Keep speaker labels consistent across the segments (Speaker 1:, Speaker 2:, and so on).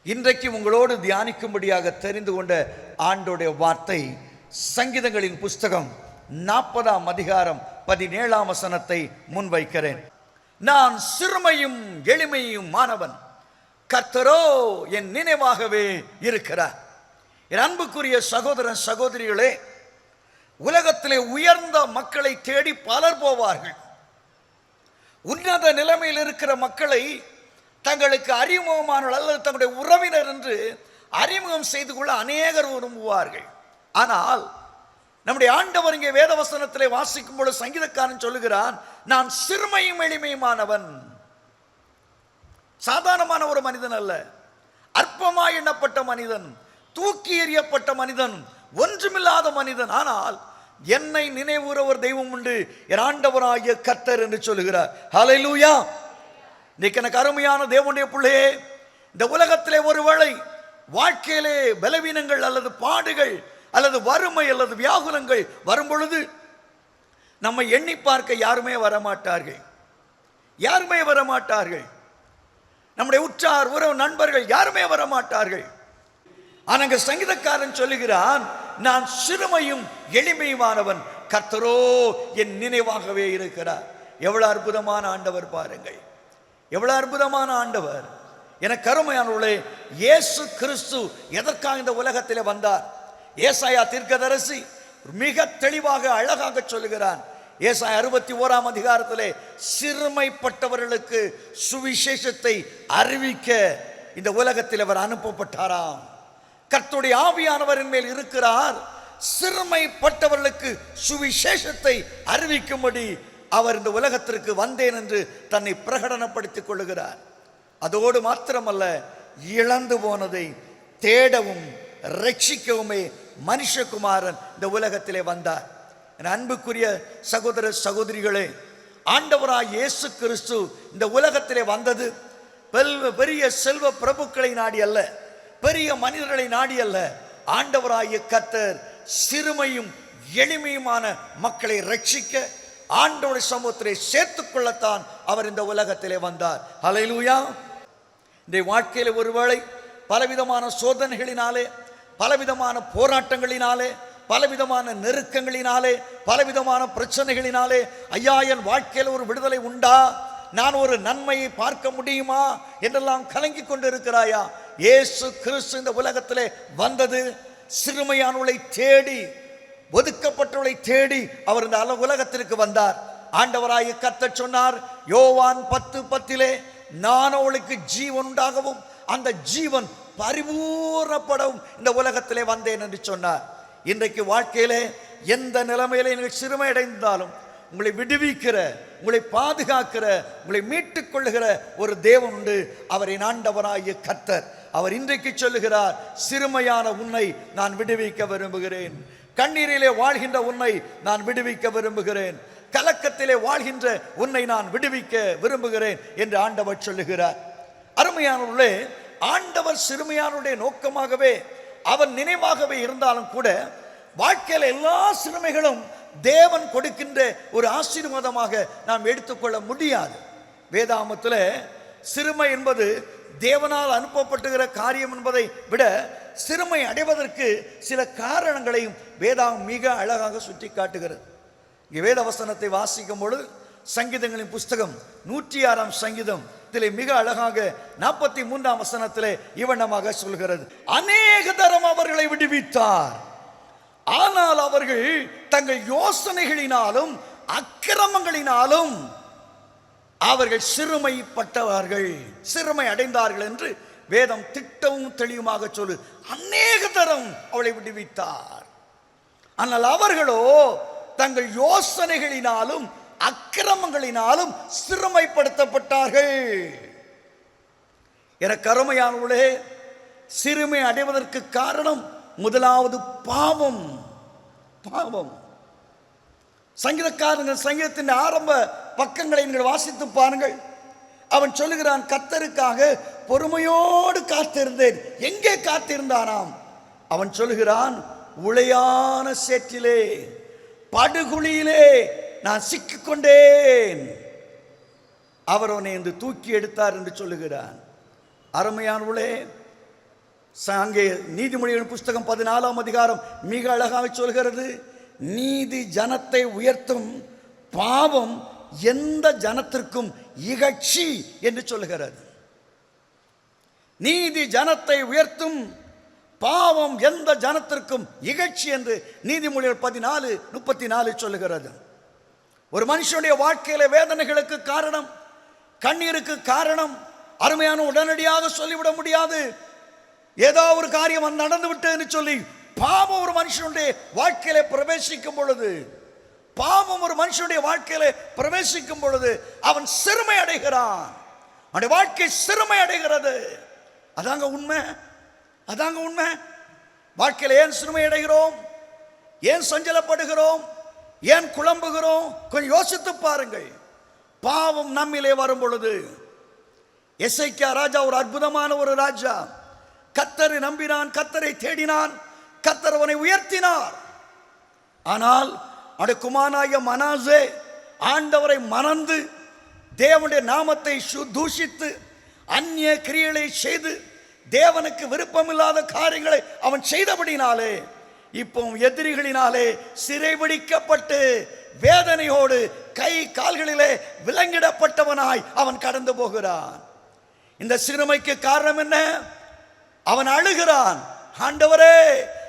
Speaker 1: இன்றைக்கு உங்களோடு தியானிக்கும்படியாக தெரிந்து கொண்ட ஆண்டோடைய வார்த்தை சங்கீதங்களின் புஸ்தகம் 40ஆம் அதிகாரம் 17ஆம் வசனத்தை முன்வைக்கிறேன். நான் சிறுமையும் எளிமையும் மானவன், கர்த்தரோ என் நினைவாகவே இருக்கிறார். என் அன்புக்குரிய சகோதர சகோதரிகளே, உலகத்திலே உயர்ந்த மக்களை தேடி பலர் போவார்கள். உன்னத நிலைமையில் இருக்கிற மக்களை தங்களுக்கு அறிமுகமானவர்கள் அல்லது தங்களுடைய உறவினர் என்று அறிமுகம் செய்து கொள்ள அநேகர் விரும்புவார்கள். ஆனால் நம்முடைய ஆண்டவர் இங்கே வேதவசனத்திலே வாசிக்கும் பொழுது சங்கீதக்காரன் சொல்லுகிறான், நான் சிறுமையும் எளிமையுமானவன். சாதாரணமான ஒரு மனிதன் அல்ல, அற்பமாய் எண்ணப்பட்ட மனிதன், தூக்கி எறியப்பட்ட மனிதன், ஒன்றுமில்லாத மனிதன். ஆனால் என்னை நினைவுற ஒரு தெய்வம் உண்டு, என் ஆண்டவராகிய கர்த்தர் என்று சொல்லுகிறார். ஹல்லேலூயா. இன்னைக்கு எனக்கு அருமையான தேவனுடைய பிள்ளையே, இந்த உலகத்திலே ஒருவேளை வாழ்க்கையிலே பலவீனங்கள் அல்லது பாடுகள் அல்லது வறுமை அல்லது வியாகுலங்கள் வரும் பொழுது நம்மை எண்ணி பார்க்க யாருமே வரமாட்டார்கள். யாருமே வரமாட்டார்கள். நம்முடைய உற்றார் உறவு நண்பர்கள் யாருமே வரமாட்டார்கள். ஆனால் சங்கீதக்காரன் சொல்லுகிறான், நான் சிறுமையும் எளிமையுமானவன், கர்த்தரோ என் நினைவாகவே இருக்கிறார். எவ்வளவு அற்புதமான ஆண்டவர் பாருங்கள், எவ்வளவு அற்புதமான ஆண்டவர். எனக்கு அருமையானவர்களே, இயேசு கிறிஸ்து எதற்காக இந்த உலகத்திலே வந்தார்? ஏசாயா தீர்க்கதரிசி மிக தெளிவாக அழகாக சொல்லுகிறான். ஏசாயா 61ஆம் அதிகாரத்திலே சிறுமைப்பட்டவர்களுக்கு சுவிசேஷத்தை அறிவிக்க இந்த உலகத்தில் அவர் அனுப்பப்பட்டாராம். கர்த்தருடைய ஆவியானவரின் மேல் இருக்கிறார். சிறுமைப்பட்டவர்களுக்கு சுவிசேஷத்தை அறிவிக்கும்படி அவர் இந்த உலகத்திற்கு வந்தேன் என்று தன்னை பிரகடனப்படுத்திக் கொள்ளுகிறார். அதோடு மாத்திரமல்ல, இழந்து போனதை தேடவும் ரட்சிக்கவுமே மனுஷகுமாரன் இந்த உலகத்திலே வந்தார். என் அன்புக்குரிய சகோதர சகோதரிகளே, ஆண்டவராய் இயேசு கிறிஸ்து இந்த உலகத்திலே வந்தது பெரிய செல்வ பிரபுக்களை நாடி அல்ல, பெரிய மனிதர்களை நாடி அல்ல. ஆண்டவராகிய கர்த்தர் சிறுமையும் எளிமையுமான மக்களை ரட்சிக்க ஆண்டவருடைய சமூகத்திலே சேர்த்துக் கொள்ளத்தான் அவர் இந்த உலகத்திலே வந்தார். ஹல்லேலூயா. இந்த வாழ்க்கையில் ஒருவேளை பலவிதமான சோதனைகளினாலே, பலவிதமான போராட்டங்களினாலே, பலவிதமான நெருக்கங்களினாலே, பலவிதமான பிரச்சனைகளினாலே, ஐயா என் வாழ்க்கையில் ஒரு விடுதலை உண்டா, நான் ஒரு நன்மையை பார்க்க முடியுமா என்றெல்லாம் கலங்கி கொண்டு இருக்கிறாயா? இயேசு கிறிஸ்து இந்த உலகத்திலே வந்தது சிறுமையானவர்களை தேடி, ஒதுக்கப்பட்டவர்களை தேடி அவர் இந்த உலகத்திற்கு வந்தார். ஆண்டவராகிய கர்த்தர் சொன்னார், யோவான் 10:10, நான் அவளுக்கு ஜீவன் உண்டாகவும் அந்த ஜீவன் பரிபூர்ணப்படவும் இந்த உலகத்திலே வந்தேன் என்று சொன்னார். இன்றைக்கு வாழ்க்கையிலே எந்த நிலைமையிலே நீங்கள் சிறுமை அடைந்தாலும் உங்களை விடுவிக்கிற, உங்களை பாதுகாக்கிற, உங்களை மீட்டுக் கொள்ளுகிற ஒரு தேவன் உண்டு. அவரின் ஆண்டவராகிய கர்த்தர். அவர் இன்றைக்கு சொல்லுகிறார், சிறுமையான உன்னை நான் விடுவிக்க விரும்புகிறேன். கண்ணீரிலே வாழ்கின்ற உன்னை நான் விடுவிக்க விரும்புகிறேன். கலக்கத்திலே வாழ்கின்ற உன்னை நான் விடுவிக்க விரும்புகிறேன் என்று ஆண்டவர் சொல்லுகிறார். அருமையானவர்களே, ஆண்டவர் சிறுமையானுடைய நோக்கமாகவே அவர் நினைவாகவே இருந்தாலும் கூட வாழ்க்கையில் எல்லா சிறுமைகளும் தேவன் கொடுக்கின்ற ஒரு ஆசீர்வாதமாக நாம் எடுத்துக்கொள்ள முடியாது. வேதாகமத்தில் சிறுமை என்பது தேவனால் அனுப்பப்பட்டுகிற காரியம் என்பதை விட சிறுமை அடைவதற்கு சில காரணங்களையும் வேதாகம் மிக அழகாக சுட்டி காட்டுகிறது. இங்கே வேத வசனத்தை வாசிக்கும் பொழுது சங்கீதங்களின் புஸ்தகம் 106ஆம் சங்கீதம் இதிலே மிக அழகாக 43ஆம் வசனத்திலே இவனமாக சொல்கிறது, அநேக தரம் அவர்களை விடுவித்தார், ஆனால் அவர்கள் தங்கள் யோசனைகளினாலும் அக்கிரமங்களினாலும் அவர்கள் சிறுமைப்பட்டவர்கள், சிறுமை அடைந்தார்கள் என்று வேதம் திட்டமும் தெளிவுமாக சொல்லு. அநேக தரம் அவளை விடுவித்தார், ஆனால் அவர்களோ தங்கள் யோசனைகளினாலும் அக்கிரமங்களினாலும் சிறுமைப்படுத்தப்பட்டார்கள். எனக்கு அருமையானவர்களே, சிறுமை அடைவதற்கு காரணம் முதலாவது பாவம். பாவம். சங்கீதக்காரர்கள் சங்கீதத்தின் ஆரம்ப பக்கங்களை நீங்கள் வாசித்து பாருங்கள். அவன் சொல்லுகிறான், கர்த்தருக்காக பொறுமையோடு காத்திருந்தேன். எங்கே காத்திருந்தானாம்? அவன் சொல்லுகிறான், உளையான சேற்றிலே, படுகுழியிலே நான் சிக்கிக்கொண்டேன், அவர் உன்னை என்று தூக்கி எடுத்தார் என்று சொல்லுகிறான். அருமையானவர்களே, அங்கே நீதிமொழிகளின் புஸ்தகம் 14ஆம் அதிகாரம் மிக அழகாக சொல்கிறது, நீதி ஜனத்தை உயர்த்தும், பாவம் எந்த ஜனத்திற்கும் இகழ்ச்சி என்று சொல்லுகிறது. நீதி ஜனத்தை உயர்த்தும், பாவம் எந்த ஜனத்திற்கும் இகழ்ச்சி என்று நீதிமொழிகள் 14:34 சொல்லுகிறது. ஒரு மனுஷனுடைய வாழ்க்கையில வேதனைகளுக்கு காரணம், கண்ணீருக்கு காரணம் அருமையான உடனடியாக சொல்லிவிட முடியாது. ஏதோ ஒரு காரியம் நடந்து விட்டதுன்னு சொல்லி பாவம் ஒரு மனுஷனுடைய வாழ்க்கையில பிரவேசிக்கும் பொழுது, பாவம் ஒரு மனுஷனுடைய வாழ்க்கையில பிரவேசிக்கும் பொழுது அவன் சிறுமை அடைகிறான். அவனுடைய வாழ்க்கை சிறுமை அடைகிறது. அதாங்க உண்மை, அதாங்க உண்மை. வாழ்க்கையில ஏன் சிறுமை அடைகிறோம், ஏன் சஞ்சலப்படுகிறோம், ஏன் குழம்புகிறோம்? கொஞ்சம் யோசித்து பாருங்கள். பாவம் நம்மிலே வரும் பொழுது, எசேக்கியா ராஜா ஒரு அற்புதமான ஒரு ராஜா. கர்த்தரை நம்பினான், கர்த்தரை தேடினான், கர்த்தர் அவனை உயர்த்தினார். ஆனால் அடுக்குமானாகிய மனாசே ஆண்டவரை மறந்து தேவனுடைய நாமத்தை தூஷித்து அந்நிய கிரியைகளை செய்து தேவனுக்கு விருப்பமில்லாத காரியங்களை அவன் செய்தபடினாலே இப்போ எதிரிகளினாலே சிறைபிடிக்கப்பட்டு வேதனையோடு கை கால்களிலே விலங்கிடப்பட்டவனாய் அவன் கடந்து போகிறான். இந்த சிறுமைக்கு காரணம் என்ன? அவன் அழுகிறான், ஆண்டவரே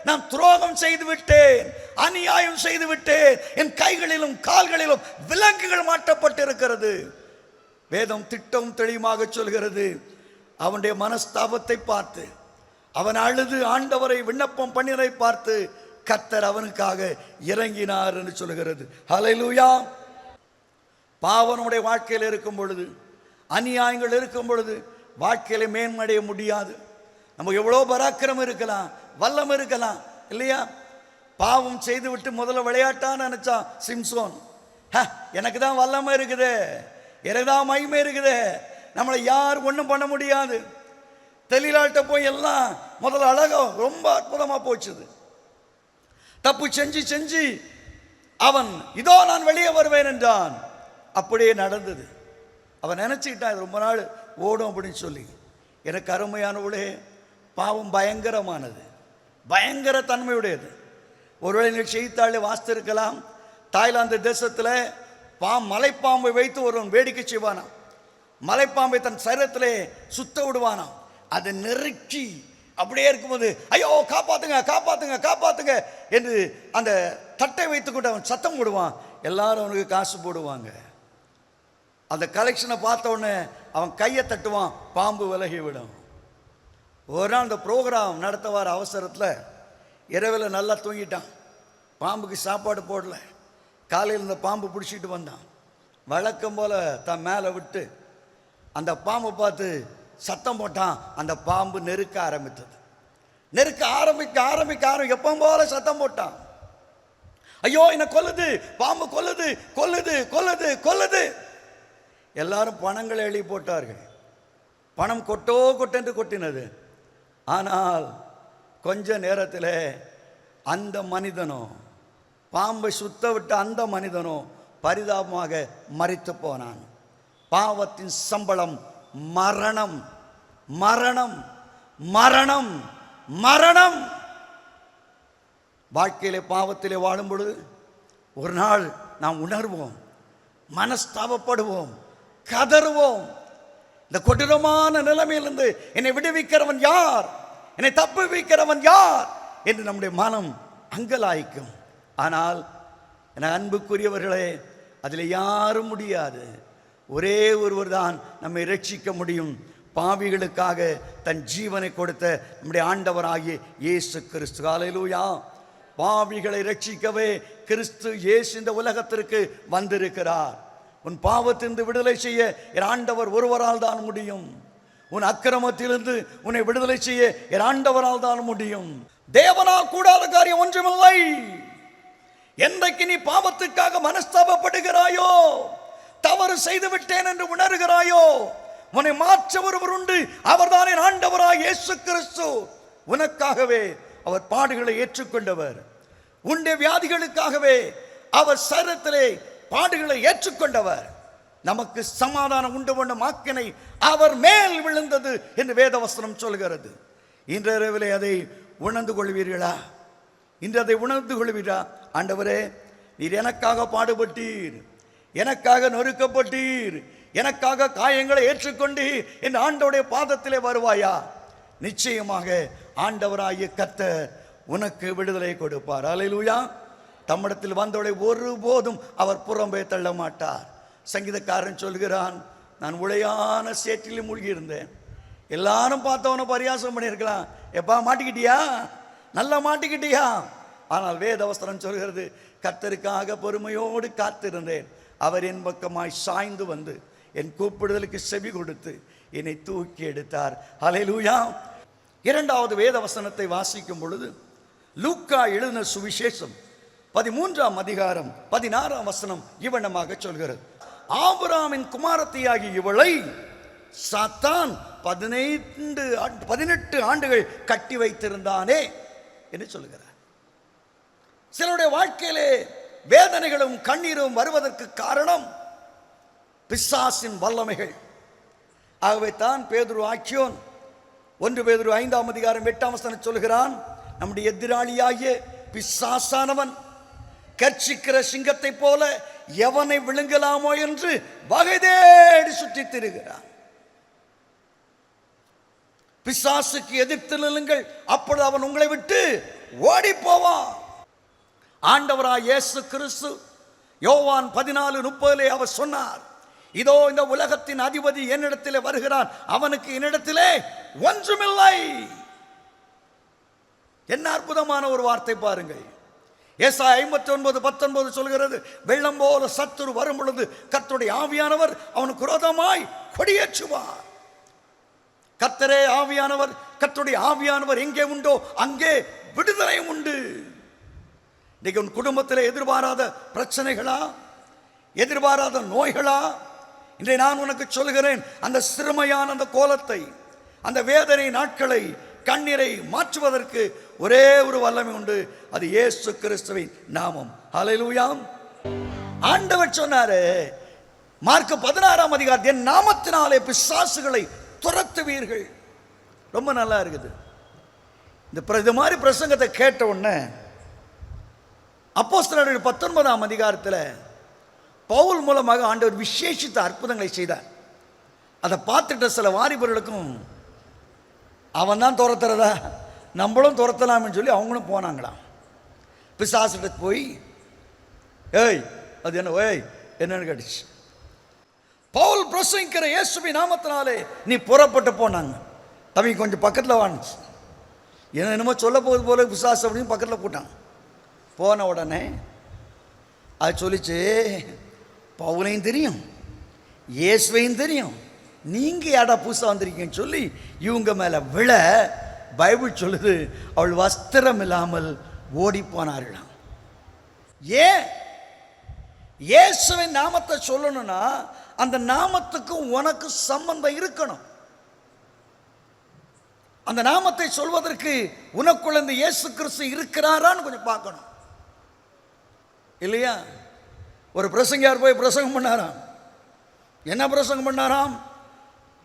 Speaker 1: நான் துரோகம் செய்து விட்டேன், அநியாயம் செய்து விட்டேன், என் கைகளிலும் கால்களிலும் விலங்குகள் மாட்டப்பட்டு இருக்கிறது. வேதம் திட்டம் தெளிவாக சொல்கிறது, அவனுடைய மனஸ்தாபத்தை பார்த்து அவன் அழுது ஆண்டவரை விண்ணப்பம் பண்ணினதை பார்த்து கர்த்தர் அவனுக்காக இறங்கினார் என்று சொல்கிறது. ஹல்லேலூயா. பாவனுடைய வாழ்க்கையில் இருக்கும் பொழுது, அநியாயங்கள் இருக்கும் பொழுது வாழ்க்கையில மேன்மடைய முடியாது. நமக்கு எவ்வளோ பராக்கிரம் இருக்கலாம், வல்லம் இருக்கலாம் இல்லையா? பாவம் செய்து விட்டு முதல்ல விளையாட்டான்னு நினைச்சான் சிம்சோன். எனக்கு தான் வல்லமை இருக்குது, எனக்கு தான் மகிமை இருக்குது, நம்மளை யார் ஒன்றும் பண்ண முடியாது. தெளிலாட்ட போய் எல்லாம் முதல்ல அழகா ரொம்ப அற்புதமா போச்சுது. தப்பு செஞ்சு செஞ்சு அவன் இதோ நான் வெளியே வருவேன் என்றான். அப்படியே நடந்தது. அவன் நினைச்சுக்கிட்டான் ரொம்ப நாள் ஓடும் அப்படின்னு சொல்லி. எனக்கு அருமையானவளே, பாவம் பயங்கரமானது, பயங்கர தன்மையுடையது. ஒருவேளை நீங்கள் செய்தித்தாளை வாசித்திருக்கலாம், தாய்லாந்து தேசத்தில் மலைப்பாம்பை வைத்து ஒருவன் வேடிக்கை செய்வானாம். மலைப்பாம்பை தன் சரீரத்திலே சுத்த விடுவானாம். அதை நெருக்கி அப்படியே இருக்கும்போது ஐயோ காப்பாத்துங்க காப்பாத்துங்க காப்பாத்துங்க என்று அந்த தட்டை வைத்துக்கொண்டு அவன் சத்தம் போடுவான். எல்லாரும் அவனுக்கு காசு போடுவாங்க. அந்த கலெக்ஷனை பார்த்த உடனே அவன் கையை தட்டுவான், பாம்பு விலகி விடும். ஒரு நாள் அந்த ப்ரோக்ராம் நடத்த வர அவசரத்தில் இரவில் நல்லா தூங்கிட்டான். பாம்புக்கு சாப்பாடு போடல. காலையில் இந்த பாம்பு பிடிச்சிட்டு வந்தான். வழக்கம் போல் தான் மேலே விட்டு அந்த பாம்பை பார்த்து சத்தம் போட்டான். அந்த பாம்பு நெருக்க ஆரம்பித்தது. நெருக்க ஆரம்பிக்க எப்போ போல சத்தம் போட்டான். ஐயோ என்ன கொல்லுது, பாம்பு கொல்லுது கொல்லுது கொல்லுது கொல்லுது. எல்லாரும் பணங்களை எழுதி போட்டார்கள். பணம் கொட்டோ கொட்டென்று கொட்டினது. ஆனால் கொஞ்ச நேரத்தில் அந்த மனிதனோ, பாம்பை சுத்த விட்ட அந்த மனிதனோ பரிதாபமாக மரித்து போனான். பாவத்தின் சம்பளம் மரணம், மரணம், மரணம், மரணம். வாழ்க்கையிலே பாவத்திலே வாழும் பொழுது ஒரு நாள் நாம் உணர்வோம், மனஸ்தாபப்படுவோம், கதறுவோம். இந்த கொடூரமான நிலைமையிலிருந்து என்னை விடுவிக்கிறவன் யார், என்னை தப்புவிக்கிறவன் யார் என்று நம்முடைய மனம் அங்கலாய்க்கும். ஆனால் என அன்புக்குரியவர்களே, அதில் யாரும் முடியாது. ஒரே ஒருவர் தான் நம்மை ரட்சிக்க முடியும். பாவிகளுக்காக தன் ஜீவனை கொடுத்த நம்முடைய ஆண்டவராகிய இயேசு கிறிஸ்து. ஹல்லேலூயா. பாவிகளை ரட்சிக்கவே கிறிஸ்து இயேசு இந்த உலகத்திற்கு வந்திருக்கிறார். உன் பாவத்திலிருந்து விடுதலை செய்ய என் ஆண்டவர் ஒருவரால் தான் முடியும். உன் அக்கிரமத்திலிருந்து உன்னை விடுதலை செய்ய என் ஆண்டவரால் தான் முடியும். தேவனால் கூடாத காரியம் ஒன்றுமில்லை. என்றைக்கு நீ பாவத்துக்காக மனஸ்தாபப்படுகிறாயோ, தவறு செய்து விட்டேன் என்று உணர்கிறாயோ, உன்னை மாற்ற ஒருவர் உண்டு. அவர்தான் என் ஆண்டவராய் இயேசு கிறிஸ்து. உனக்காகவே அவர் பாடுகளை ஏற்றுக்கொண்டவர். உன்னுடைய வியாதிகளுக்காகவே அவர் சரீரத்திலே பாடுகளை ஏற்றுக்கொண்டவர். நமக்கு சமாதானம் உண்டு பண்ணும் ஆக்கினை அவர் மேல் விழுந்தது என்று வேதவசனம் சொல்கிறது. இன்றிரவிலே அதை உணர்ந்து கொள்வீர்களா? இன்று அதை உணர்ந்து கொள்வீரா? ஆண்டவரே, நீர் எனக்காக பாடுபட்டீர், எனக்காக நொறுக்கப்பட்டீர், எனக்காக காயங்களை ஏற்றுக்கொண்டீர் என் ஆண்டவருடைய பாதத்திலே வருவாயா? நிச்சயமாக ஆண்டவராகிய கர்த்தர் உனக்கு விடுதலை கொடுப்பார். அல்லேலூயா. தம்மிடத்தில் வந்தவளை ஒருபோதும் அவர் புறம்பே தள்ள மாட்டார். சங்கீதக்காரன் சொல்கிறான், நான் உளையான சேற்றிலும் மூழ்கி இருந்தேன். எல்லாரும் பார்த்தவன பரியாசம் பண்ணியிருக்கலாம், எப்பா மாட்டிக்கிட்டியா, நல்லா மாட்டிக்கிட்டியா? ஆனால் வேதவஸ்திரம் சொல்கிறது, கர்த்தருக்காக பொறுமையோடு காத்திருந்தேன். அவர் என் பக்கமாய் சாய்ந்து வந்து என் கூப்பிடுதலுக்கு செவி கொடுத்து என்னை தூக்கி எடுத்தார். அல்லேலூயா. இரண்டாவது வேத வசனத்தை வாசிக்கும் பொழுது லூக்கா எழுதின சுவிசேஷம் 13ஆம் அதிகாரம் 16ஆம் வசனம் இவ்வண்ணமாக சொல்கிறது, ஆபிரகாமின் குமாரத்தியாகி இவளை சாத்தான் 18 ஆண்டுகள் கட்டி வைத்திருந்தானே என்று சொல்கிறார். சிலருடைய வாழ்க்கையிலே வேதனைகளும் கண்ணீரும் வருவதற்கு காரணம் பிசாசின் வல்லமைகள். ஆகவே தான் பேதுரு ஆக்கியோன் 1 பேதுரு 5ஆம் அதிகாரம் 8ஆம் வசனம் சொல்கிறான், நம்முடைய எதிராளியாகிய பிசாசானவன் கர்ச்சிக்கிற சிங்கத்தை போல எவனை விழுங்கலாமோ என்று வகை தேடி சுற்றித் திரிகிறான். பிசாசுக்கு எதிர்த்து நில்லுங்கள், அப்பொழுது அவன் உங்களை விட்டு ஓடி போவான். ஆண்டவராய் இயேசு கிறிஸ்து யோவான் 14:30 அவர் சொன்னார், இதோ இந்த உலகத்தின் அதிபதி என்னிடத்திலே வருகிறான், அவனுக்கு என்னிடத்திலே ஒன்றுமில்லை. என்ன அற்புதமான ஒரு வார்த்தை பாருங்கள். ஏசாயா 59:19 சொல்கிறது, வெள்ளம் போல சத்துரு வரும் பொழுது கர்த்தருடைய ஆவியானவர் அவனுக்கு விரோதமாய் கொடியேற்றுவார். கர்த்தரே ஆவியானவர், கர்த்தருடைய ஆவியானவர் எங்கே உண்டோ அங்கே விடுதலையும் உண்டு. இன்னைக்கு உன் குடும்பத்தில் எதிர்பாராத பிரச்சனைகளா, எதிர்பாராத நோய்களா? இன்றைய நான் உனக்கு சொல்கிறேன், அந்த சிறுமையான அந்த கோலத்தை, அந்த வேதனை நாட்களை, கண்ணீரை மாற்றுவதற்கு ஒரே ஒரு வல்லமை உண்டு, அது இயேசு கிறிஸ்துவின் நாமம். ஹல்லேலூயா. ஆண்டவர் சொன்னாரு மார்க் 16ஆம் அதிகாரம், என் நாமத்தினாலே பிசாசுகளை துரத்துவீர்கள். ரொம்ப நல்லா இருக்குது. இந்த மாதிரி பிரசங்கத்தை கேட்ட உடனே அப்போஸ்தலர்கள் 19ஆம் அதிகாரத்தில் பவுல் மூலமாக ஆண்டவர் விசேஷித்த அற்புதங்களை செய்தார். அதை பார்த்துட்ட சில வாலிபர்களுக்கும் அவன் தான் துரத்துறதா, நம்மளும் துரத்தலாம்னு சொல்லி அவங்களும் போனாங்களாம். பிசாசிட்ட போய் ஏய் அது என்ன, ஏய் என்னன்னு கேட்டுச்சு. பவுல் பிரசங்கிக்கிற இயேசுவின் நாமத்தினாலே நீ புறப்பட்டு போனாங்க. தம்பி கொஞ்சம் பக்கத்தில் வாணுச்சு, என்னமோ சொல்ல போகுது போல பிசாசு அப்படின்னு பக்கத்தில் போட்டாங்க. போன உடனே அது சொல்லிச்சு, பவுலையும் தெரியும், இயேசுவையும் தெரியும், நீங்கள் யாடா புதுசாக வந்திருக்கீங்கன்னு சொல்லி இவங்க மேலே விழ பைபிள் சொல்லுது, அவள் வஸ்திரம் இல்லாமல் ஓடி போனார்களாம். ஏன்? இயேசுவின் நாமத்தை சொல்லணும்னா அந்த நாமத்துக்கும் உனக்கு சம்பந்தம் இருக்கணும். அந்த நாமத்தை சொல்வதற்கு உனக்குள்ள இந்த இயேசு கிறிஸ்து இருக்கிறாரான்னு கொஞ்சம் பார்க்கணும், இல்லையா? ஒரு பிரசங்கியார் போய் பிரசங்கம் பண்ணாராம். என்ன பிரசங்கம் பண்ணாராம்?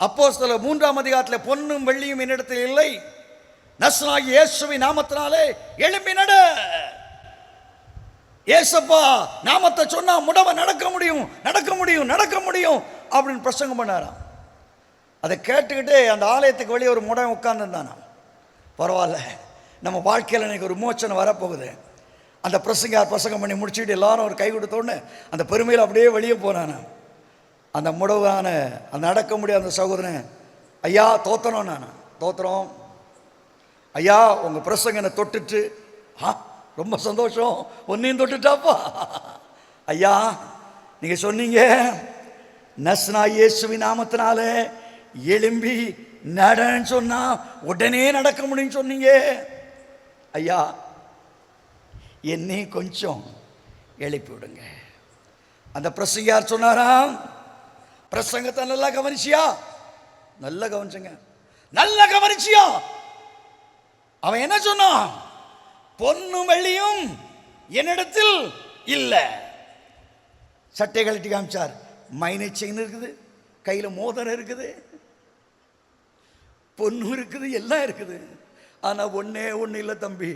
Speaker 1: அப்போஸ்தலர் 3ஆம் அதிகாரத்தில், பொன்னும் வெள்ளியும் என்னிடத்தில் இல்லை, நசராகிய இயேசுவின் நாமத்தினாலே எழும்பி நட. ஏசப்பா நாமத்தை சொன்னா முடவ நடக்க முடியும், நடக்க முடியும், நடக்க முடியும் அப்படின்னு பிரசங்கம் பண்ணாராம். அதை கேட்டுக்கிட்டு அந்த ஆலயத்துக்கு வெளியே ஒரு முடம் உட்கார்ந்துருந்தானா. பரவாயில்ல, நம்ம வாழ்க்கையில் எனக்கு ஒரு மோச்சனை வரப்போகுது. அந்த பிரசங்கம் பண்ணி முடிச்சுக்கிட்டு எல்லாரும் ஒரு கை கொடுத்தோடனே அந்த பெருமையில் அப்படியே வெளியே போனானா. அந்த முடவான அந்த நடக்க முடியாத அந்த சகோதரன், ஐயா தோத்திரம், நான் தோத்திரம் ஐயா, உங்கள் பிரசங்கனை தொட்டுட்டு, ரொம்ப சந்தோஷம், ஒன்னையும் தொட்டுட்டாப்பா. ஐயா நீங்கள் சொன்னீங்க நஸ்னா இயேசுவின் நாமத்தினால எழும்பி நடன்னு சொன்னா உடனே நடக்க முடியும்னு சொன்னீங்க. ஐயா என்னையும் கொஞ்சம் எழுப்பி விடுங்க. அந்த பிரசங்கியார் சொன்னாராம், பிரசங்கத்தை நல்லா கவனிச்சியா? நல்லா கவனிச்சுங்க, நல்லா கவனிச்சியா? அவன் என்ன சொன்னான்? பொன்னும் வெள்ளியும் என்னிடத்தில் இல்லை. சட்டை கழட்டி காமிச்சார், மைனை செயின் இருக்குது, கையில் மோதிரம் இருக்குது, பொண்ணு இருக்குது, எல்லாம் இருக்குது. ஆனா ஒண்ணே ஒண்ணு இல்லை தம்பி,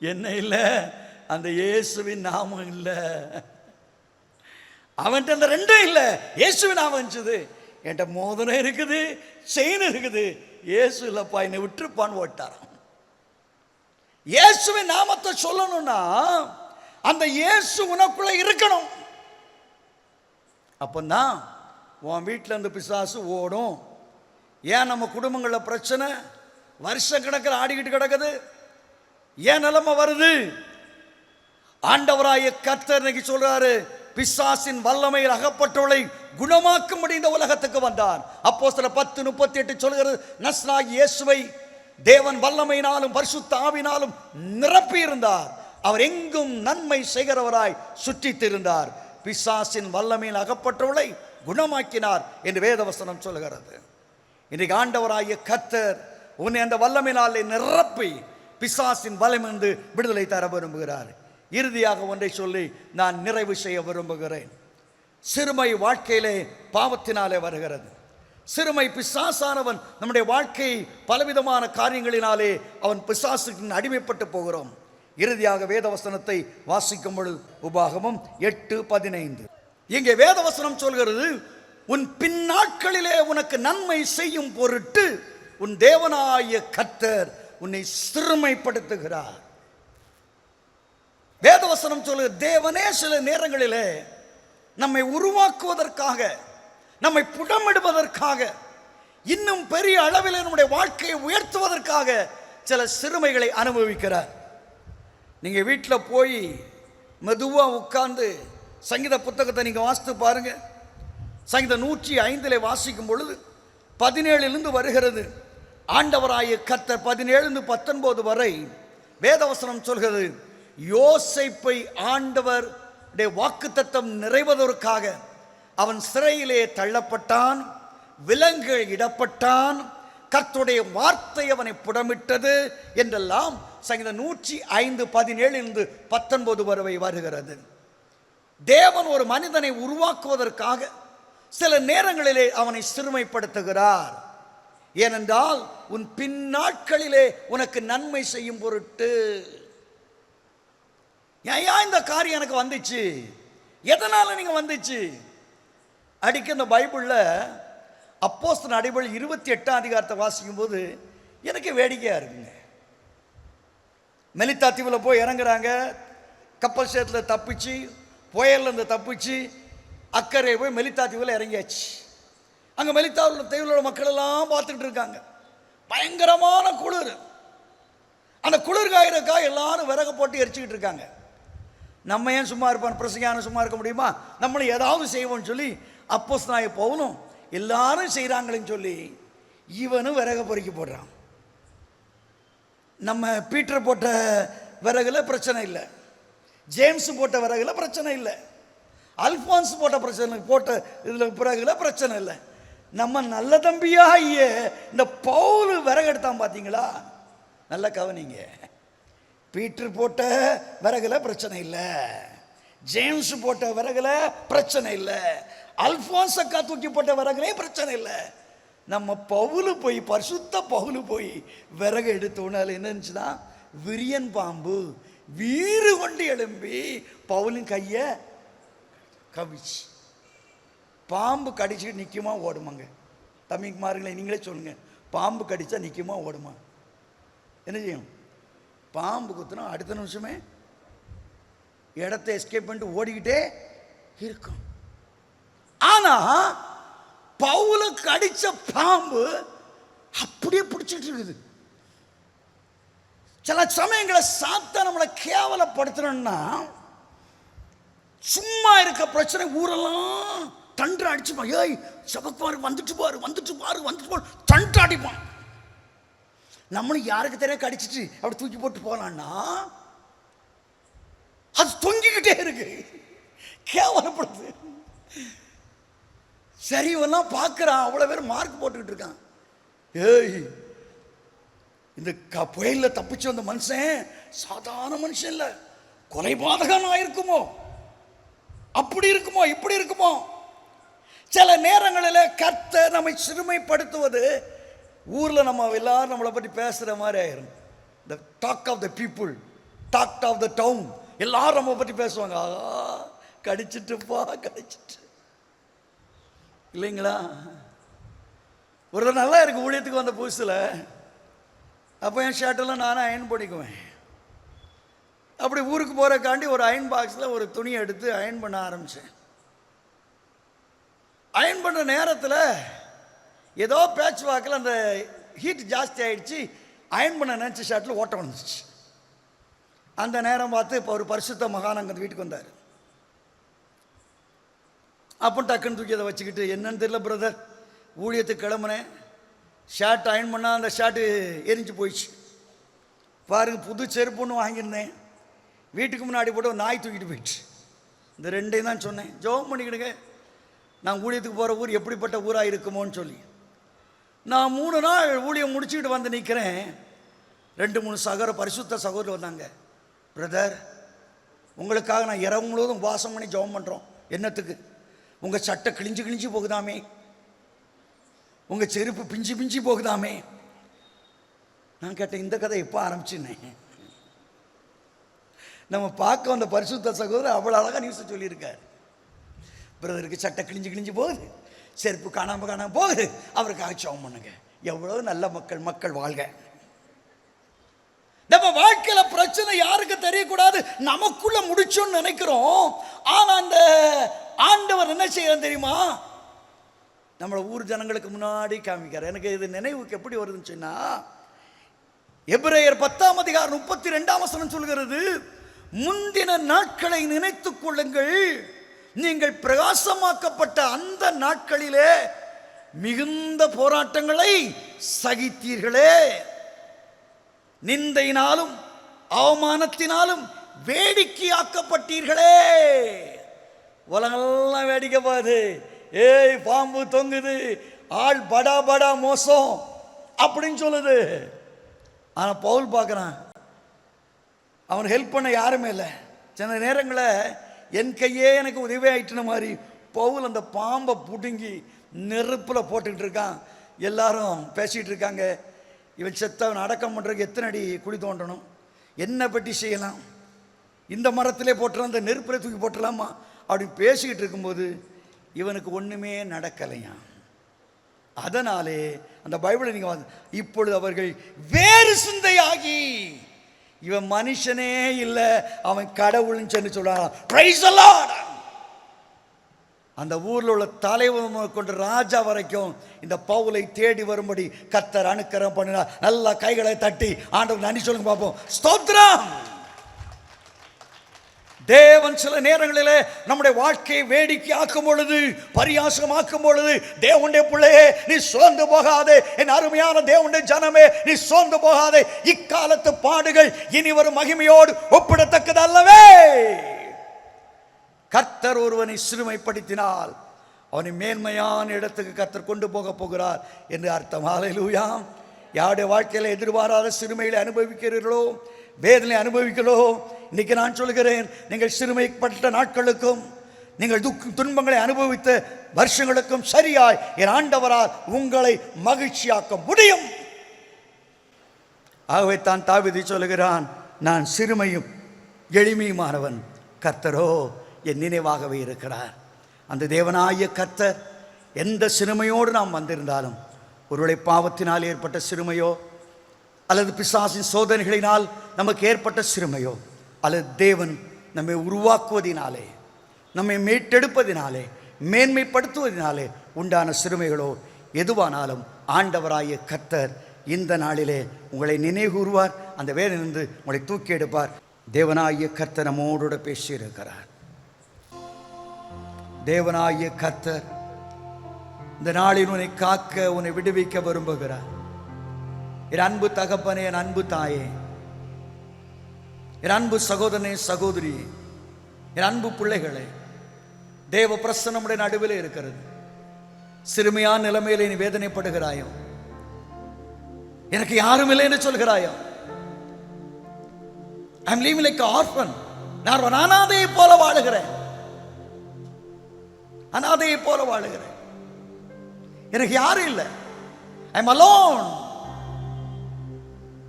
Speaker 1: என்ன இல்லை, அந்த இயேசுவின் நாமம் இல்லை. அவன்கிட்ட அந்த ரெண்டும் இல்லை, இயேசுவின் நாமம் இருந்துச்சு. என்கிட்ட மோதிரம் இருக்குது, செயின் இருக்குது, இயேசு இல்லப்பா என்னை விட்டுருப்பான்னு ஓட்டாராம். இயேசுவின் நாமத்தை சொல்லணும்னா அந்த இயேசு உனக்குள்ள இருக்கணும். அப்பந்தான் உன் வீட்டில் இருந்து பிசாசு ஓடும். ஏன் நம்ம குடும்பங்களில் பிரச்சனை வருஷக்கணக்கில் ஆடிக்கிட்டு கிடக்குது? ஏன் நிலைமை வருது? ஆண்டவராய கர்த்தர் இன்னைக்கு சொல்றாரு, பிசாசின் வல்லமையில் அகப்பட்டவளை குணமாக்கும்படி இந்த உலகத்துக்கு வந்தார். அப்போஸ்தலர் 10:38 சொல்கிறது, நஸ்ராயி இயேசுவை தேவன் வல்லமையினாலும் பரிசுத்த ஆவியினாலும் நிரப்பி இருந்தார். அவர் எங்கும் நன்மை செய்கிறவராய் சுற்றித்திருந்தார். பிசாசின் வல்லமையில் அகப்பட்டவளை குணமாக்கினார் என்று வேதவசனம் சொல்கிறது. இன்றைக்கு ஆண்டவராகிய கர்த்தர் உன்னை அந்த வல்லமையினாலே நிரப்பி பிசாசின் வல்லமையிலிருந்து விடுதலை தர விரும்புகிறார். இறுதியாக ஒன்றை சொல்லி நான் நிறைவு செய்ய விரும்புகிறேன். சிறுமை வாழ்க்கையிலே பாவத்தினாலே வருகிறது. சிறுமை பிசாசானவன் நம்முடைய வாழ்க்கை பலவிதமான காரியங்களினாலே அவன் பிசாசுக்கு அடிமைப்பட்டு போகிறோம். இறுதியாக வேதவசனத்தை வாசிக்கும் பொழுது உபாகமம் 8:15 இங்கே வேதவசனம் சொல்கிறது, உன் பின்னாட்களிலே உனக்கு நன்மை செய்யும் பொருட்டு உன் தேவனாகிய கர்த்தர் உன்னை சிறுமைப்படுத்துகிறார். வேதவசனம் சொல்லுது, தேவனே சில நேரங்களிலே நம்மை உருவாக்குவதற்காக, நம்மை புடமிடுவதற்காக, இன்னும் பெரிய அளவில் நம்முடைய வாழ்க்கையை உயர்த்துவதற்காக சில சிறுமைகளை அனுபவிக்கிறார். நீங்க வீட்டில் போய் மெதுவாக உட்கார்ந்து சங்கீத புத்தகத்தை நீங்க வாசித்து பாருங்க. சங்கீதம் 105 வாசிக்கும் பொழுது 17 வருகிறது. ஆண்டவராகிய கர்த்தர் 17-19 வரை வேதவசனம் சொல்கிறது, யோசேப்பை ஆண்டவர் வாக்குத்தத்தம் நிறைவதற்காக அவன் சிறையிலே தள்ளப்பட்டான், விலங்குகள் இடப்பட்டான், கர்த்தருடைய வார்த்தை அவனை புடமிட்டது என்றெல்லாம் சங்கீதம் 105:17-19 வரை வருகிறது. தேவன் ஒரு மனிதனை உருவாக்குவதற்காக சில நேரங்களிலே அவனை சிறுமைப்படுத்துகிறார். ஏனென்றால் உன் பின்னாட்களிலே உனக்கு நன்மை செய்யும் பொருட்டு. ஏன் இந்த காரியம் எனக்கு வந்துச்சு? எதனால நீங்க வந்துச்சு? அடிக்க இந்த பைபிளில் அப்போஸ்தலர் நடபடிகள் 28ஆம் அதிகாரத்தை வாசிக்கும் போது எனக்கு வேடிக்கையா இருக்குங்க. மெலித்தா தீவில் போய் இறங்குறாங்க, கப்பல் சேத்துல தப்பிச்சு, புயல்ல இருந்து தப்பிச்சு அக்கறை போய் மெலித்தா தீவில் இறங்கியாச்சு. அங்கே மெலித்தா தீவில் மக்கள் எல்லாம் பார்த்துக்கிட்டு இருக்காங்க. பயங்கரமான குளிர். அந்த குளிர் காயிறக்கா எல்லாரும் விறகு போட்டு எரிச்சுக்கிட்டு இருக்காங்க. நம்ம ஏன் சும்மா இருப்பான்? பிரசங்கான சும்மா இருக்க முடியுமா? நம்மளும் ஏதாவது செய்வோம்னு சொல்லி அப்போஸ்தலனாகிய பவுலும் எல்லாரும் செய்கிறாங்களேன்னு சொல்லி இவனும் விறகு பொறுக்கி போடுறான். நம்ம பீட்டர் போட்ட விறகுல பிரச்சனை இல்லை, ஜேம்ஸ் போட்ட விறகுல பிரச்சனை இல்லை, அல்பான்ஸ் போட்ட இதில் பிறகுல பிரச்சனை இல்லை. நம்ம நல்ல தம்பியா இந்த பவுல் விறகு எடுத்தான் பார்த்தீங்களா? நல்ல கவனிங்க. பீட்டர் போட்ட விறகுல பிரச்சனை இல்லை, ஜேம்ஸ் போட்ட விறகுல பிரச்சனை இல்லை, அல்பான்ஸ் அக்கா தூக்கி போட்ட விறகுலே பிரச்சனை இல்லை. நம்ம பவுலு போய், பரிசுத்த பவுலு போய் விறகு எடுத்தோன்னால என்ன இருந்துச்சுன்னா, விரியன் பாம்பு வீறு கொண்டு எழும்பி பவுலின் கையை கவிச்சு. பாம்பு கடிச்சுட்டு நிற்குமா ஓடுமாங்க? தம்பிக்குமாருங்களே நீங்களே சொல்லுங்க, பாம்பு கடிச்சா நிற்குமா ஓடுமா? என்ன செய்யும்? பாம்பு குத்துனா அடுத்த நிமிஷமே இடத்தை எஸ்கேப் பண்ணிட்டு ஓடிக்கிட்டே இருக்கும். ஆனா பவுலுக்கு அடிச்ச பாம்பு அப்படியே பிடிச்சிட்டு இருக்குது. சில சமயங்களை சாத்தா நம்மளை கேவலப்படுத்தணும்னா, சும்மா இருக்க பிரச்சனை ஊரெல்லாம் தண்டை அடிச்சுப்பான். ஏய் சபக்குமாரு வந்துட்டு பாரு, வந்துட்டு பாரு, வந்துட்டு பாரு, தண்டை அடிப்பான். நம்மளும் யாருக்கு தெரிய கடிச்சிட்டு அப்படி தூக்கி போட்டு போலான்னா அது தொங்கிக்கிட்டே இருக்கு, கேவலப்படுது. சரி இவெல்லாம் பார்க்குறான், அவ்வளோ பேர் மார்க் போட்டுக்கிட்டு இருக்கான். ஏய் இந்த புயலில் தப்பிச்சு வந்த மனுஷன் சாதாரண மனுஷன் இல்லை, கொலைபாதகன் ஆயிருக்குமோ, அப்படி இருக்குமோ, இப்படி இருக்குமோ. சில நேரங்களில் கர்த்தர் நம்மை சிறுமைப்படுத்துவது ஊரில் நம்ம எல்லாரும் நம்மளை பற்றி பேசுகிற மாதிரி ஆயிரும். The talk of the people, talk of the town. எல்லாரும் நம்ம பற்றி பேசுவாங்க. கடிச்சிட்டுப்பா கடிச்சிட்டு இல்லைங்களா? ஒரு நல்லா இருக்கு ஊழியத்துக்கு வந்த புதுசில். அப்போ என் ஷர்ட்டெல்லாம் நானே அயன் பண்ணிக்குவேன். அப்படி ஊருக்கு போகிறக்காண்டி ஒரு அயன் பாக்ஸில் ஒரு துணியை எடுத்து அயன் பண்ண ஆரம்பித்தேன். அயன் பண்ணுற நேரத்தில் ஏதோ பேட்ச் வாக்கில் அந்த ஹீட் ஜாஸ்தி ஆகிடுச்சு. அயன் பண்ண நினச்ச ஷர்ட்டில் ஓட்டம் வந்துச்சு. அந்த நேரம் பார்த்து இப்போ ஒரு பரிசுத்த மகான் அங்கே வீட்டுக்கு வந்தார். அப்போ டக்குன்னு தூக்கி அதை வச்சுக்கிட்டு, என்னன்னு தெரியல பிரதர், ஊழியத்துக்கு கிளம்புனேன், ஷர்ட் அயன் பண்ணால் அந்த ஷர்ட்டு எரிஞ்சு போயிடுச்சு. பாருங்க, புது செருப்பு ஒன்று வாங்கியிருந்தேன், வீட்டுக்கு முன்னாடி போட்டு ஒரு நாய் தூக்கிட்டு போயிடுச்சு. இந்த ரெண்டையும் தான் சொன்னேன், ஜெபம் பண்ணிக்கிடுங்க, நான் ஊழியத்துக்கு போகிற ஊர் எப்படிப்பட்ட ஊராக இருக்குமோன்னு சொல்லி. நான் 3 நாள் ஊழியம் முடிச்சுக்கிட்டு வந்து நிற்கிறேன். 2-3 பரிசுத்த சகோதரர் வந்தாங்க. பிரதர், உங்களுக்காக நான் இரவு முழுவதும் வாசம் பண்ணி ஜெபம் பண்ணுறோம். என்னத்துக்கு? உங்கள் சட்டை கிழிஞ்சு போகுதாமே, உங்கள் செருப்பு பிஞ்சு போகுதாமே. நான் கேட்டேன், இந்த கதை எப்போ ஆரம்பிச்சுன்னே. நம்ம பார்க்க வந்த பரிசுத்த சகோதரர் அவ்வளோ அழகாக நியூஸை சொல்லியிருக்கார். பிரதருக்கு சட்டை கிழிஞ்சு போகுது, செருப்பு காணாமல் போகுது, அவருக்காக ஜெபம் பண்ணுங்க. எவ்வளோ நல்ல மக்கள் வாழ்க. நம்ம வாழ்க்கையில பிரச்சனை யாருக்கு தெரியக்கூடாது, நமக்குள்ள முடிச்சோன்னு நினைக்கிறோம். ஆனா அந்த ஆண்டவர் என்ன செய்யறாரு தெரியுமா? நம்மள ஊர் ஜனங்களுக்கு முன்னாடி காமிக்கிறார். எனக்கு இது நினைவுக்கு எப்படி வருதுன்னு சொன்னா, எபிரேயர் 10:32 சொல்கிறது, முந்தின நாட்களை நினைத்துக் கொள்ளுங்கள், நீங்கள் பிரகாசமாக்கப்பட்ட அந்த நாட்களிலே மிகுந்த போராட்டங்களை சகித்தீர்களே, நிந்தையினாலும் அவமானத்தினாலும் வேடிக்கையாக்கப்பட்டீர்களே. உலகெல்லாம் வேடிக்கை பாது, ஏய் பாம்பு தொங்குது, ஆள் படா மோசம் அப்படின்னு சொல்லுது. ஆனா பவுல் பார்க்கறான், அவன் ஹெல்ப் பண்ண யாருமே இல்லை. சில நேரங்களில் என் கையே எனக்கு உதவி ஆயிட்டுன மாதிரி பவுல் அந்த பாம்பை புடுங்கி நெருப்பில் போட்டுக்கிட்டு இருக்கான். எல்லாரும் பேசிகிட்டு இருக்காங்க, இவன் செத்தவன் அடக்கம் பண்ணுறதுக்கு எத்தனை அடி குழி தோண்டணும், என்ன பெட்டி செய்யலாம், இந்த மரத்திலே போட்டுலாம் இந்த நெருப்பில் தூக்கி போட்டுடலாமா அப்படின்னு பேசிக்கிட்டு இருக்கும்போது இவனுக்கு ஒன்றுமே நடக்கலையா. அதனாலே அந்த பைபிளை நீங்கள் வந்து, இப்பொழுது அவர்கள் வேறு சிந்தையாகி, இவன் மனுஷனே இல்லை அவன் கடவுள்னு சொல்லி சொல்றான். Praise the Lord. அந்த ஊரில் உள்ள தலைவர் கொண்டு ராஜா வரைக்கும் இந்த பவுலை தேடி வரும்படி கர்த்தர் அனுக்கிரகம் பண்ணினார். நல்லா கைகளை தட்டி ஆண்டவர் நன்றி சொல்லுங்க பார்ப்போம். ஸ்தோத்திரம். தேவன் சில நேரங்களிலே நம்முடைய வாழ்க்கையை வேடிக்கை ஆக்கும் பொழுது, பரியாசமாக்கும் பொழுது, தேவனுடைய பிள்ளையே நீ சோர்ந்து போகாதே, என் அருமையான தேவனுடைய ஜனமே நீ சோர்ந்து போகாதே, இக்காலத்து பாடுகள் இனி வரும் மகிமையோடு ஒப்பிடத்தக்கது அல்லவே. கர்த்தர் ஒருவனை சிறுமைப்படுத்தினால் அவனை மேன்மையான இடத்துக்கு கர்த்தர் கொண்டு போகிறார் என்று அர்த்தம். ஹல்லேலூயா. யாருடைய வாழ்க்கையில எதிர்பாராத சிறுமைகளை அனுபவிக்கிறீர்களோ, வேதனை அனுபவிக்கிறோ, இன்னைக்கு நான் சொல்கிறேன், நீங்கள் சிறுமைப்பட்ட நாட்களுக்கும் நீங்கள் துன்பங்களை அனுபவித்த வருஷங்களுக்கும் சரியாய் என் ஆண்டவரால் உங்களை மகிழ்ச்சியாக்க முடியும். ஆகவே தான் தாவீது சொல்லுகிறான், நான் சிறுமையும் எளிமையுமானவன், கர்த்தரோ என் நினைவாகவே இருக்கிறார். அந்த தேவனாகிய கர்த்தர் எந்த சிறுமையோடு நாம் வந்திருந்தாலும், ஒருவேளை பாவத்தினால் ஏற்பட்ட சிறுமையோ, அல்லது பிசாசின் சோதனைகளினால் நமக்கு ஏற்பட்ட சிறுமையோ, அல்லது தேவன் நம்மை உருவாக்குவதினாலே, நம்மை மீட்டெடுப்பதினாலே, மேன்மைப்படுத்துவதினாலே உண்டான சிறுமைகளோ எதுவானாலும் ஆண்டவராகிய கர்த்தர் இந்த நாளிலே உங்களை நினைவுகூர்வார். அந்த வேதனையிலிருந்து உங்களை தூக்கி எடுப்பார். தேவனாகிய கர்த்தர் நம்மோடு பேசியிருக்கிறார். தேவனாகிய கர்த்தர் இந்த நாளில் உன்னை காக்க, உன்னை விடுவிக்க விரும்புகிறார். என் அன்பு தகப்பனே, என் அன்பு தாயே, என் அன்பு சகோதரனே, சகோதரி, என் அன்பு பிள்ளைகளே, தேவ பிரசன்னம் நம்முடைய நடுவில் இருக்கிறது. சிறுமையான நிலைமையில நீ வேதனைப்படுகிறாயோ, எனக்கு யாரும் இல்லை என்று சொல்கிறாயோ, I am living like an orphan, நான் ஒரு அனாதையை போல வாழுகிறேன், அனாதையை போல வாழுகிறேன், எனக்கு யாரும் இல்லை, ஐ அம் அலோன்.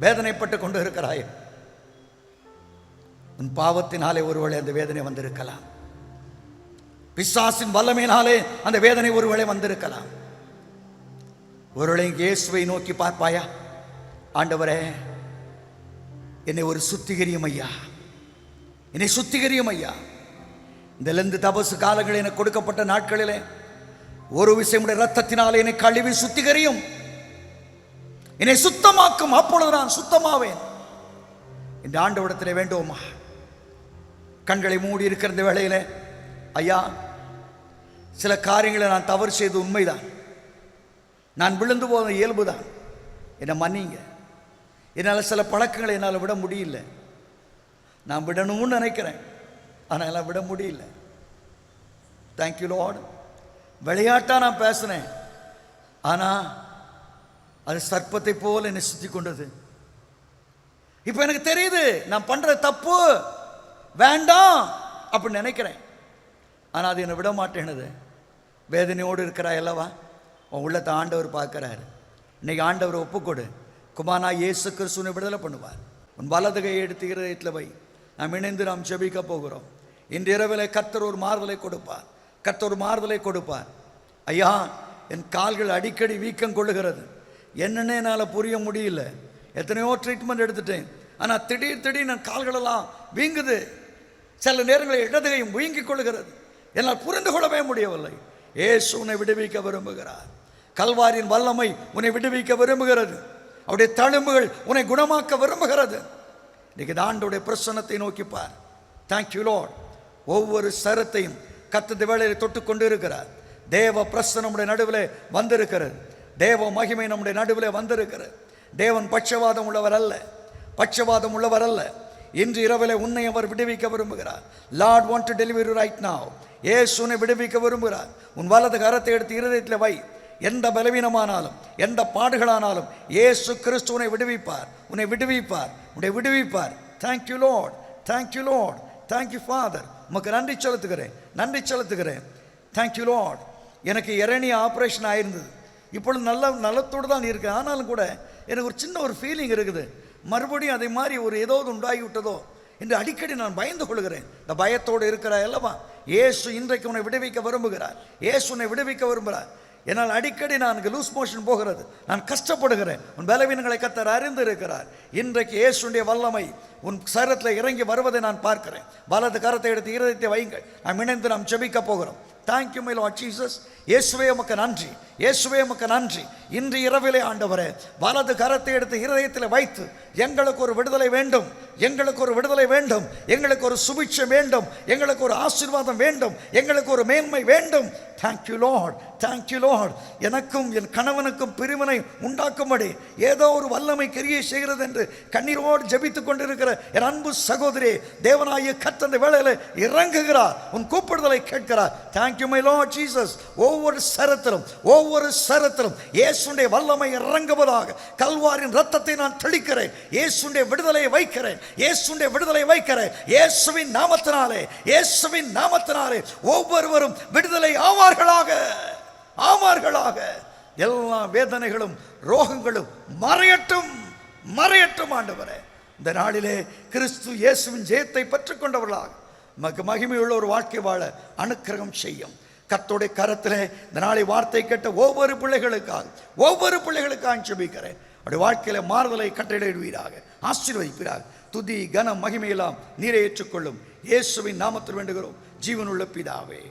Speaker 1: வேதனைப்பட்டு கொண்டு இருக்கிறாய். உன் பாவத்தினாலே ஒருவேளை அந்த வேதனை வந்திருக்கலாம். பிசாசின் வல்லமையினாலே அந்த வேதனை ஒருவேளை வந்திருக்கலாம். ஒருவேளை இயேசுவை நோக்கி பார்ப்பாயா, ஆண்டவரே என்னை ஒரு சுத்திகரியும் ஐயா, என்னை சுத்திகரியும் ஐயா. இந்த லெந்து தபசு காலங்களில் எனக்கு கொடுக்கப்பட்ட நாட்களிலே ஒரு விஷயம் ரத்தத்தினாலே என்னை கழுவி சுத்திகரியும், என்னை சுத்தமாக்கும், அப்பொழுது நான் சுத்தமாவேன். இந்த ஆண்டவரிடத்திலே வேண்டுவோமா? கண்களை மூடி இருக்கிற இந்த வேளையிலே, ஐயா சில காரியங்களை நான் தவறு செய்து உண்மைதான், நான் விழுந்து போன இயல்புதான், என்னை மன்னிங்க. என்னால் சில பழக்கங்களை என்னால் விட முடியல. நான் விடணும்னு நினைக்கிறேன், ஆனால் எல்லாம் விட முடியல. Thank you Lord. விளையாட்டாக நான் பேசினேன், ஆனால் அது சர்ப்பத்தை போல என்னை சுற்றி கொண்டது. இப்போ எனக்கு தெரியுது நான் பண்ணுற தப்பு வேண்டாம் அப்படின்னு நினைக்கிறேன், ஆனால் அது என்னை விட மாட்டேனுது. வேதனையோடு இருக்கிறாய் அல்லவா? உன் உள்ளத்தை ஆண்டவர் பார்க்குறாரு. இன்னைக்கு ஆண்டவர் ஒப்புக்கொடு. குமாரனா இயேசு கிறிஸ்துவை விடுதலை பண்ணுவார். உன் வலது கையை எடுத்து இருதயத்தில் வை. நாம் இணைந்து நாம் ஜெபிக்க போகிறோம். இன்று இரவில் கர்த்தர் ஒரு மாறுதலை கொடுப்பார். கர்த்தர் ஒரு மாறுதலை கொடுப்பார். ஐயா என் கால்கள் அடிக்கடி வீக்கம் கொள்ளுகிறது, என்னென்ன என்னால் புரிய முடியல. எத்தனையோ ட்ரீட்மெண்ட் எடுத்துட்டேன், ஆனால் திடீர் என் கால்களெல்லாம் வீங்குது. சில நேரங்களில் இடதுகையும் வீங்கிக் கொள்ளுகிறது, என்னால் புரிந்து கொள்ளவே முடியவில்லை. இயேசு உன்னை விடுவிக்க விரும்புகிறார். கல்வாரியின் வல்லமை உன்னை விடுவிக்க விரும்புகிறது. அவருடைய தழும்புகள் உன்னை குணமாக்க விரும்புகிறது. இன்னைக்கு ஆண்டவருடைய பிரசன்னத்தை நோக்கிப்பார். Thank you Lord. ஒவ்வொரு சரத்தையும் கர்த்தர் வேளையில் தொட்டு கொண்டு இருக்கிறார். தேவ பிரசன்னம் நம்முடைய நடுவில் வந்திருக்கிறது. தேவ மகிமை நம்முடைய நடுவில் வந்திருக்கிறது. தேவன் பட்சவாதம் உள்ளவர் அல்ல, பட்சவாதம் உள்ளவர் அல்ல. இன்று இரவிலே உன்னை அவர் விடுவிக்க விரும்புகிறார். Lord want to deliver you right now. இயேசு உன்னை விடுவிக்க விரும்புகிறார். உன் வலது கரத்தை எடுத்து இருதயத்தில் வை. எந்த பலவீனமானாலும் எந்த பாடுகளானாலும் இயேசு கிறிஸ்து உன்னை விடுவிப்பார், உன்னை விடுவிப்பார், உன்னை விடுவிப்பார். Thank you Lord, thank you Lord, thank you father. உமக்கு நன்றி செலுத்துகிறேன், நன்றி செலுத்துகிறேன். Thank you Lord. எனக்கு இரணிய ஆப்ரேஷன் ஆயிருந்தது, இப்பொழுது நலத்தோடு தான் இருக்குது. ஆனாலும் கூட எனக்கு ஒரு சின்ன ஒரு ஃபீலிங் இருக்குது, மறுபடியும் அதே மாதிரி ஒரு ஏதோ உண்டாகி விட்டதோ என்று அடிக்கடி நான் பயந்து கொள்கிறேன். இந்த பயத்தோடு இருக்கிறாய் அல்லவா? இயேசு இன்றைக்கு உன்னை விடுவிக்க விரும்புகிறார். இயேசு உன்னை விடுவிக்க விரும்புகிறார். என்னால் அடிக்கடி நான் லூஸ் மோஷன் போகிறது, நான் கஷ்டப்படுகிறேன். உன் பலவீனங்களை கர்த்தர் அறிந்து இருக்கிறார். இன்றைக்கு இயேசுடைய வல்லமை உன் சரத்தில் இறங்கி வருவதை நான் பார்க்கிறேன். வலது கரத்தை எடுத்து இருதயத்தை வையுங்கள். நாம் இணைந்து நாம் ஜெபிக்க போகிறோம். Thank you my Lord Jesus. இயேசுவே உமக்கு நன்றி, இயேசுவே உமக்கு நன்றி. இன்று இரவிலே ஆண்டவரே வலது கரத்தை எடுத்து இருதயத்தில் வைத்து எங்களுக்கு ஒரு விடுதலை வேண்டும், எங்களுக்கு ஒரு விடுதலை வேண்டும், எங்களுக்கு ஒரு சுபிட்சம் வேண்டும், எங்களுக்கு ஒரு ஆசீர்வாதம் வேண்டும், எங்களுக்கு ஒரு மேன்மை வேண்டும். Thank you Lord, thank you Lord. எனக்கும் என் கணவனுக்கும் பிரிவினை உண்டாக்கும்படி ஏதோ ஒரு வல்லமை கிரியை செய்கிறது என்று கண்ணீரோடு ஜெபித்துக் கொண்டிருக்கிற என் அன்பு சகோதரி, தேவனாகிய கர்த்தர் இந்த வேளையில் இறங்குகிறார், உன் கூப்பிடுதலை கேட்கிறார். Thank you my Lord Jesus. ஒவ்வொரு சரத்திலும் இயேசுடைய வல்லமை இறங்குவதாக. கல்வாரின் ரத்தத்தை நான் தெளிக்கிறேன், இயேசுடைய விடுதலையை வைக்கிறேன், இயேசுடைய விடுதலை வைக்கிறேன். இயேசுவின் நாமத்தினாலே, இயேசுவின் நாமத்தினாலே ஒவ்வொருவரும் விடுதலை ஆவார்களாக, ஆவார்களாக. எல்லா வேதனைகளும் ரோகங்களும் மறையட்டும், மறையட்டும் ஆண்டவரே. இந்த நாளிலே கிறிஸ்து இயேசுவின் ஜெயத்தை பெற்றுக்கொண்டவர்களாக மகிமையுள்ள ஒரு வாழ்க்கை வாழ அனுக்கிரகம் செய்யும். கர்த்தருடைய கரத்திலே இந்த நாளை வார்த்தை கேட்ட ஒவ்வொரு பிள்ளைகளுக்காக ஜெபிக்கிறேன். அவருடைய வாழ்க்கையில மாறுதலை கட்டளையிடுவீராக, ஆசீர்வதிப்பீராக. துதி கனம் மகிமையெல்லாம் நீரை ஏற்றுக்கொள்ளும். இயேசுவின் நாமத்தில் வேண்டுகிறோம் ஜீவனுள்ள பிதாவே.